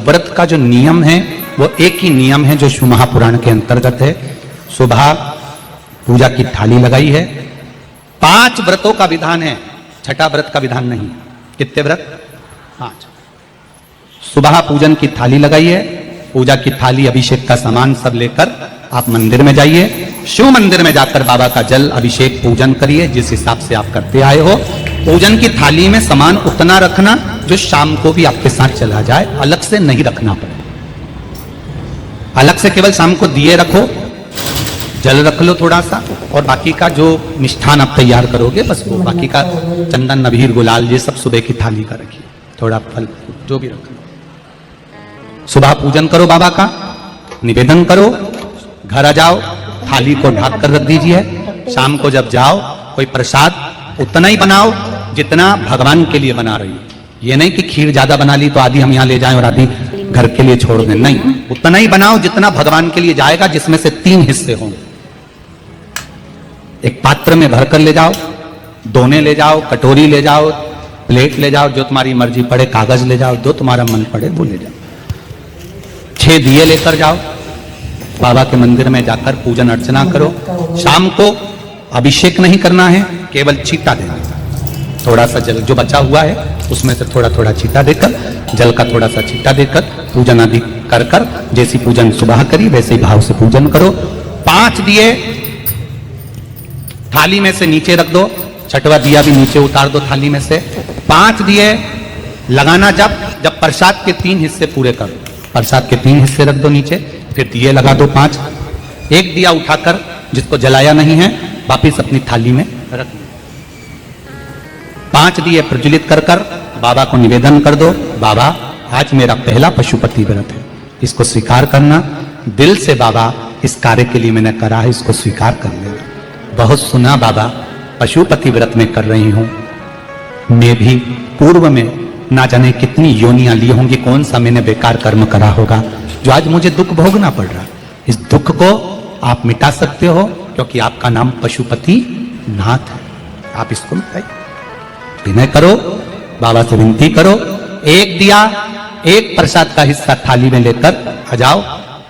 व्रत का जो नियम है वो एक ही नियम है जो शिव महापुराण के अंतर्गत है। सुबह पूजा की थाली लगाई है। 5 व्रतों का विधान है, छठा व्रत का विधान नहीं। कितने व्रत? 5। सुबह पूजन की थाली लगाई है। पूजा की थाली, अभिषेक का सामान सब लेकर आप मंदिर में जाइए। शिव मंदिर में जाकर बाबा का जल अभिषेक पूजन करिए जिस हिसाब से आप करते आए हो। पूजन की थाली में सामान उतना रखना जो शाम को भी आपके साथ चला जाए, अलग से नहीं रखना पड़े। अलग से केवल शाम को दिए रखो, जल रख लो थोड़ा सा, और बाकी का जो मिष्ठान आप तैयार करोगे बस वो बाकी का चंदन नबीर गुलाल ये सब सुबह की थाली का रखिए, थोड़ा फल जो भी रख लो। सुबह पूजन करो, बाबा का निवेदन करो, घर आ जाओ, थाली को ढक कर रख दीजिए। शाम को जब जाओ कोई प्रसाद उतना ही बनाओ जितना भगवान के लिए बना रही हो। ये नहीं कि खीर ज्यादा बना ली तो आधी हम यहाँ ले जाएं और आधी घर के लिए छोड़ दें, नहीं, उतना ही बनाओ जितना भगवान के लिए जाएगा, जिसमें से 3 हिस्से होंगे। एक पात्र में भरकर ले जाओ, दोने ले जाओ, कटोरी ले जाओ, प्लेट ले जाओ, जो तुम्हारी मर्जी पड़े, कागज ले जाओ, जो तुम्हारा मन पड़े वो ले जाओ। 6 दिए लेकर जाओ, बाबा के मंदिर में जाकर पूजन अर्चना करो। शाम को अभिषेक नहीं करना है, केवल छींटा देना, थोड़ा सा जल जो बचा हुआ है उसमें से थोड़ा थोड़ा छींटा देकर, जल का थोड़ा सा छींटा देकर पूजन आदि कर कर जैसी पूजन सुबह करी वैसे ही भाव से पूजन करो। 5 दिए थाली में से नीचे रख दो, छठवा दिया भी नीचे उतार दो थाली में से। 5 दिए लगाना जब प्रसाद के 3 हिस्से पूरे करो, प्रसाद के 3 हिस्से रख दो नीचे, फिर दिए लगा दो 5। एक दिया उठाकर जिसको जलाया नहीं है वापिस अपनी थाली में रख दो। 5 दिए प्रज्वलित कर कर बाबा को निवेदन कर दो, बाबा आज मेरा पहला पशुपति व्रत है, इसको स्वीकार करना। दिल से बाबा इस कार्य के लिए मैंने करा है, इसको स्वीकार कर लेना। बहुत सुना बाबा पशुपति व्रत में कर रही हूं, मैं भी पूर्व में ना जाने कितनी योनियां ली होंगी, कौन सा मैंने बेकार कर्म करा होगा जो आज मुझे दुख भोगना पड़ रहा है। इस दुख को आप मिटा सकते हो क्योंकि आपका नाम पशुपति नाथ है। आप इसको मिटाइए, विनय करो, बाबा से विनती करो। एक दिया, एक प्रसाद का हिस्सा थाली में लेकर आ जाओ,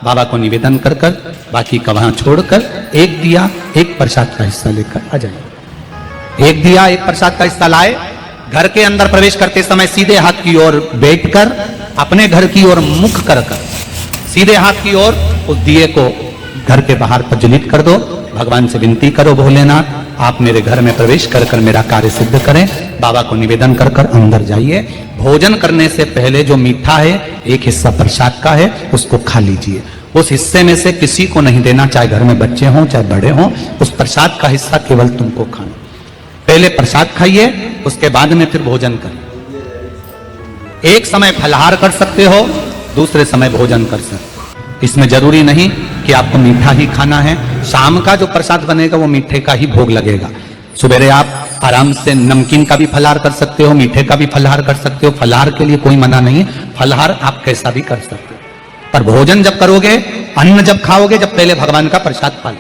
बाबा को निवेदन कर कर बाकी का वहां छोड़कर एक दिया, एक प्रसाद का हिस्सा लेकर आ जाइए। एक दिया, एक प्रसाद का हिस्सा लाए, घर के अंदर प्रवेश करते समय सीधे हाथ की ओर बैठकर अपने घर की ओर मुख कर कर सीधे हाथ की ओर उस दिए को घर के बाहर प्रज्वलित कर दो। भगवान से विनती करो, भोलेनाथ आप मेरे घर में प्रवेश कर कर मेरा कार्य सिद्ध करें। बाबा को निवेदन कर कर अंदर जाइए। भोजन करने से पहले जो मीठा है एक हिस्सा प्रसाद का है उसको खा लीजिए। उस हिस्से में से किसी को नहीं देना, चाहे घर में बच्चे हों चाहे बड़े हों, उस प्रसाद का हिस्सा केवल तुमको खाना। पहले प्रसाद खाइए, उसके बाद में फिर भोजन करिए। एक समय फलाहार कर सकते हो, दूसरे समय भोजन कर सकते हो। इसमें जरूरी नहीं कि आपको मीठा ही खाना है। शाम का जो प्रसाद बनेगा वो मीठे का ही भोग लगेगा। सुबेरे आप आराम से नमकीन का भी फलाहार कर सकते हो, मीठे का भी फलाहार कर सकते हो। फलाहार के लिए कोई मना नहीं है, फलाहार आप कैसा भी कर सकते हो। पर भोजन जब करोगे, अन्न जब खाओगे, जब पहले भगवान का प्रसाद खा लो।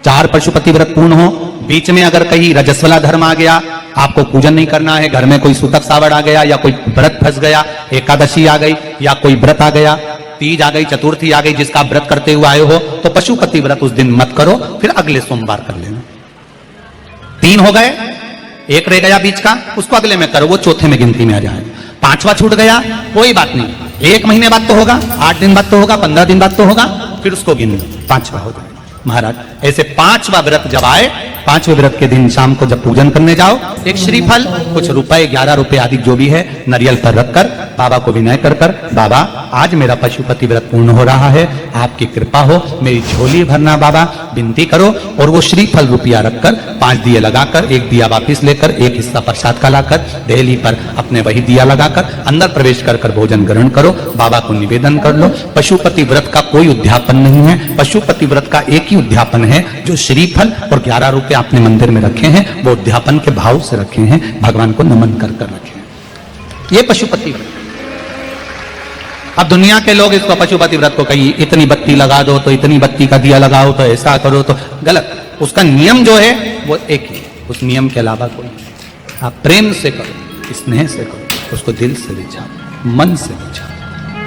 4 पशुपति व्रत पूर्ण हो, बीच में अगर कहीं रजस्वला धर्म आ गया, आपको पूजन नहीं करना है, घर में कोई सूतक सावड़ आ गया या कोई व्रत फंस गया, एकादशी आ गई या कोई व्रत आ गया, तीज आ गई, चतुर्थी आ गई, जिसका व्रत करते हुए आए हो, तो पशुपति व्रत उस दिन मत करो, फिर अगले सोमवार कर लेना। 3 हो गए, एक रह गया बीच का, उसको अगले में करो, वो चौथे में गिनती में आ जाएगा। 5वां छूट गया, कोई बात नहीं, 1 महीने बाद तो होगा, 8 दिन बाद तो होगा, 15 दिन बाद तो होगा, फिर उसको गिन लो, 5वां हो जाएगा। महाराज ऐसे 5वां व्रत जब आए, 5वें व्रत के दिन शाम को जब पूजन करने जाओ, एक श्रीफल, कुछ रुपए, 11 रुपए आदि जो भी है, नारियल पर रखकर बाबा को विनय कर कर, बाबा आज मेरा पशुपति व्रत पूर्ण हो रहा है, आपकी कृपा हो, मेरी झोली भरना बाबा, विनती करो। और वो श्रीफल रुपया रखकर 5 दिए लगाकर, एक दिया वापिस लेकर, एक हिस्सा प्रसाद का लाकर देहली पर अपने वही दिया लगाकर अंदर प्रवेश कर कर भोजन ग्रहण करो। बाबा को निवेदन कर लो। पशुपति व्रत का कोई उद्यापन नहीं है, पशुपति व्रत का एक ही उद्यापन है, जो श्रीफल और 11 रुपए आपने मंदिर में रखे हैं, वो उद्यापन के भाव से रखे हैं, भगवान को नमन कर कर रखे हैं। ये पशुपति व्रत। अब दुनिया के लोग इसको पशुपति व्रत को कहीं इतनी बत्ती लगा दो, तो इतनी बत्ती का दिया लगाओ, तो ऐसा करो, तो गलत। उसका नियम जो है वो एक ही, उस नियम के अलावा कोई नहीं। आप प्रेम से करो, स्नेह से करो, उसको दिल से रिझाओ, मन से रिझाओ।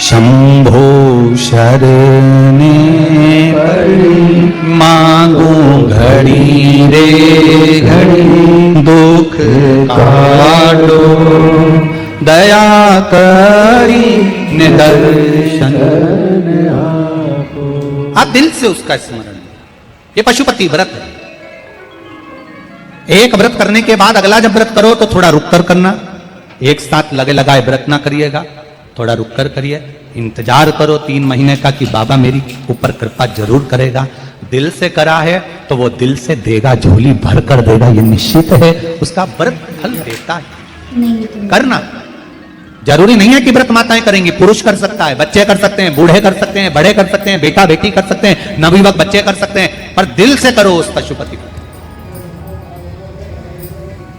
शंभो शरणे मांगो घड़ी रे घड़ी दुख काटो दया करी निदर्शन। आप दिल से उसका स्मरण, ये पशुपति व्रत है। एक व्रत करने के बाद अगला जब व्रत करो तो थोड़ा रुक कर करना, एक साथ लगे लगाए व्रत ना करिएगा, थोड़ा रुक कर करिए, इंतजार करो 3 महीने का कि बाबा मेरी ऊपर कृपा जरूर करेगा। दिल से करा है तो वो दिल से देगा, झोली भर कर देगा, ये निश्चित है, उसका व्रत फल देता है। करना जरूरी नहीं है कि व्रत माताएं करेंगी, पुरुष कर सकता है, बच्चे कर सकते हैं, बूढ़े कर सकते हैं, बड़े कर सकते हैं, बेटा बेटी कर सकते हैं, नवयुवक बच्चे कर सकते हैं, पर दिल से करो उस पशुपति व्रत।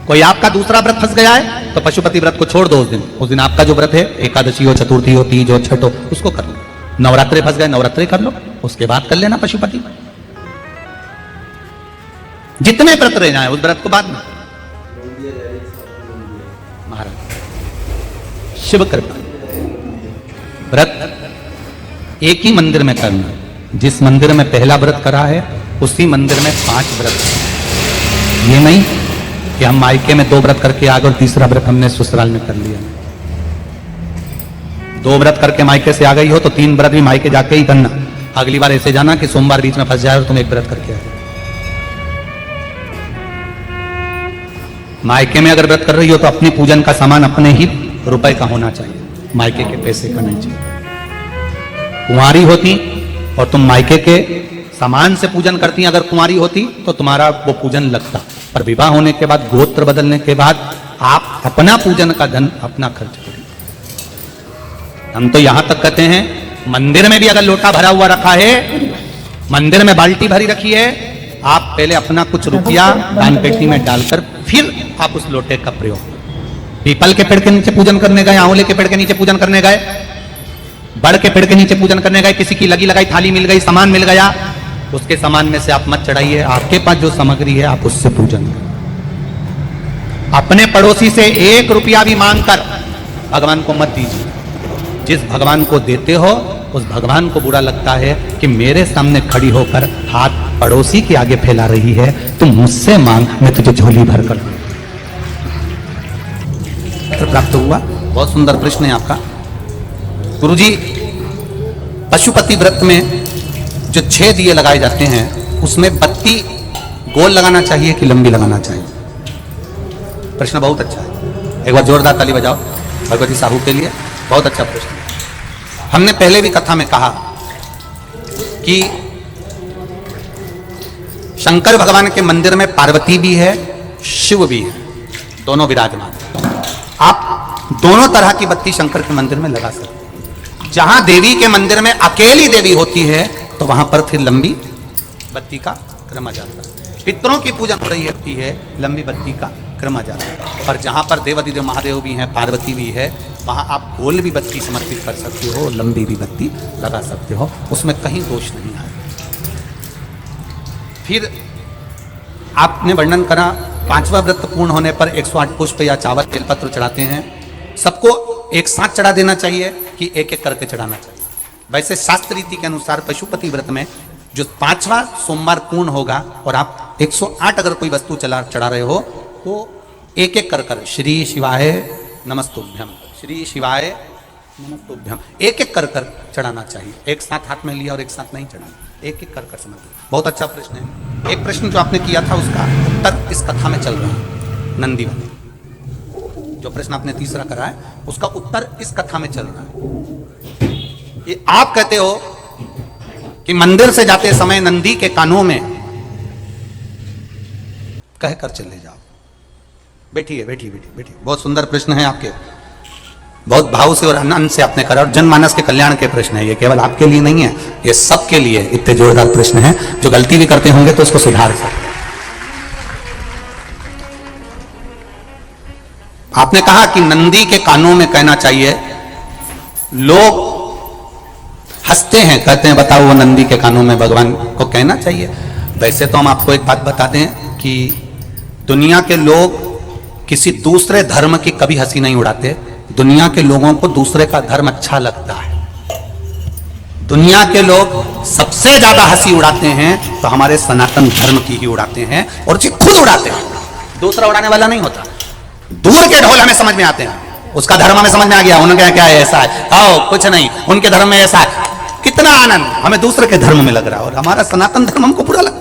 कोई आपका दूसरा व्रत फंस गया है तो पशुपति व्रत को छोड़ दो। उस दिन आपका जो व्रत है, एकादशी हो, चतुर्थी हो, तीज हो, छठ हो, उसको कर लो। नवरात्रे फंस गए, नवरात्रे कर लो, उसके बाद कर लेना पशुपति। जितने व्रत रह जाए उस व्रत को बाद में। महाराज शिव कृपा व्रत एक ही मंदिर में करना। जिस मंदिर में पहला व्रत करा है उसी मंदिर में 5 व्रत। ये नहीं कि हम मायके में 2 व्रत करके आ गए और तीसरा व्रत हमने ससुराल में कर लिया। 2 व्रत करके मायके से आ गई हो तो 3 व्रत भी मायके जाके ही करना। अगली बार ऐसे जाना कि सोमवार बीच में फंस जाए और तुम 1 व्रत करके आ जाओ। मायके में अगर व्रत कर रही हो तो अपनी पूजन का सामान अपने ही रुपए का होना चाहिए, मायके के पैसे का नहीं चाहिए। कुंवारी होती और तुम मायके के सामान से पूजन करती, अगर कुंवारी होती तो तुम्हारा वो पूजन लगता, पर विवाह होने के बाद, गोत्र बदलने के बाद आप अपना पूजन का धन अपना खर्च करें। हम तो यहां तक कहते हैं मंदिर में भी अगर लोटा भरा हुआ रखा है, मंदिर में बाल्टी भरी रखी है, आप पहले अपना कुछ रुपया दान पेटी में डालकर फिर आप उस लोटे का प्रयोग। पीपल के पेड़ के नीचे पूजन करने गए, आंवले के पेड़ के नीचे पूजन करने गए, बड़ के पेड़ के नीचे पूजन करने गए, किसी की लगी लगाई थाली मिल गई, सामान मिल गया, उसके सामान में से आप मत चढ़ाइए। आपके पास जो सामग्री है आप उससे पूजन करें। अपने पड़ोसी से 1 रुपया भी मांगकर भगवान को मत दीजिए। जिस भगवान को देते हो उस भगवान को बुरा लगता है कि मेरे सामने खड़ी होकर हाथ पड़ोसी के आगे फैला रही है, तुम मुझसे मांग, मैं तुझे झोली भर कर दूं। प्राप्त हुआ। बहुत सुंदर प्रश्न है आपका गुरुजी। पशुपति व्रत में जो 6 दिए लगाए जाते हैं उसमें बत्ती गोल लगाना चाहिए कि लंबी लगाना चाहिए? प्रश्न बहुत अच्छा है, एक बार जोरदार ताली बजाओ भगवती साहू के लिए। बहुत अच्छा प्रश्न। हमने पहले भी कथा में कहा कि शंकर भगवान के मंदिर में पार्वती भी है, शिव भी है, दोनों विराजमान। आप दोनों तरह की बत्ती शंकर के मंदिर में लगा सकते हैं। जहां देवी के मंदिर में अकेली देवी होती है तो वहां पर फिर लंबी बत्ती का क्रम आ जाता है। पितरों की पूजन हो रही होती है, लंबी बत्ती का क्रम आ जाता है। पर जहां पर देवादिदेव महादेव भी हैं, पार्वती भी है, वहां आप गोल भी बत्ती समर्पित कर सकते हो, लंबी भी बत्ती लगा सकते हो, उसमें कहीं दोष नहीं आए। फिर आपने वर्णन करा 5वां व्रत पूर्ण होने पर 108 पुष्प या चावल बेलपत्र चढ़ाते हैं। सबको एक साथ चढ़ा देना चाहिए कि एक एक करके चढ़ाना चाहिए? वैसे शास्त्र रीति के अनुसार पशुपति व्रत में जो 5वां सोमवार पूर्ण होगा और आप 108 अगर कोई वस्तु चढ़ा रहे हो तो एक एक कर श्री शिवाय नमस्तुभ्यम, श्री शिवाय नमस्तुभ्यम, एक एक कर चढ़ाना चाहिए। एक साथ हाथ में लिया और एक साथ नहीं चढ़ाना, एक एक कर समझ। बहुत अच्छा प्रश्न है। एक प्रश्न जो आपने किया था उसका उत्तर इस कथा में चल रहा है। नंदी वाले जो प्रश्न आपने तीसरा करा है उसका उत्तर इस कथा में चल रहा है। ये आप कहते हो कि मंदिर से जाते समय नंदी के कानों में कहकर चले जाओ। बैठिए बैठिए बैठिए बैठिए। बहुत सुंदर प्रश्न है आपके, बहुत भाव से और आनंद से आपने करा, और जनमानस के कल्याण के प्रश्न है। ये केवल आपके लिए नहीं है, ये सबके लिए इतने जोरदार प्रश्न है। जो गलती भी करते होंगे तो उसको सुधार सकते। आपने कहा कि नंदी के कानों में कहना चाहिए। लोग हंसते हैं, कहते हैं बताओ वो नंदी के कानों में भगवान को कहना चाहिए। वैसे तो हम आपको एक बात बता दें कि दुनिया के लोग किसी दूसरे धर्म की कभी हंसी नहीं उड़ाते। दुनिया के लोगों को दूसरे का धर्म अच्छा लगता है। दुनिया के लोग सबसे ज्यादा हंसी उड़ाते हैं तो हमारे सनातन धर्म की ही उड़ाते हैं, और जी खुद उड़ाते हैं, दूसरा उड़ाने वाला नहीं होता। दूर के ढोल हमें समझ में आते हैं, उसका धर्म हमें समझ में आ गया, उनका क्या है ऐसा है, आओ कुछ नहीं, उनके धर्म में ऐसा है, कितना आनंद हमें दूसरे के धर्म में लग रहा है, और हमारा सनातन धर्म हमको बुरा लगता है।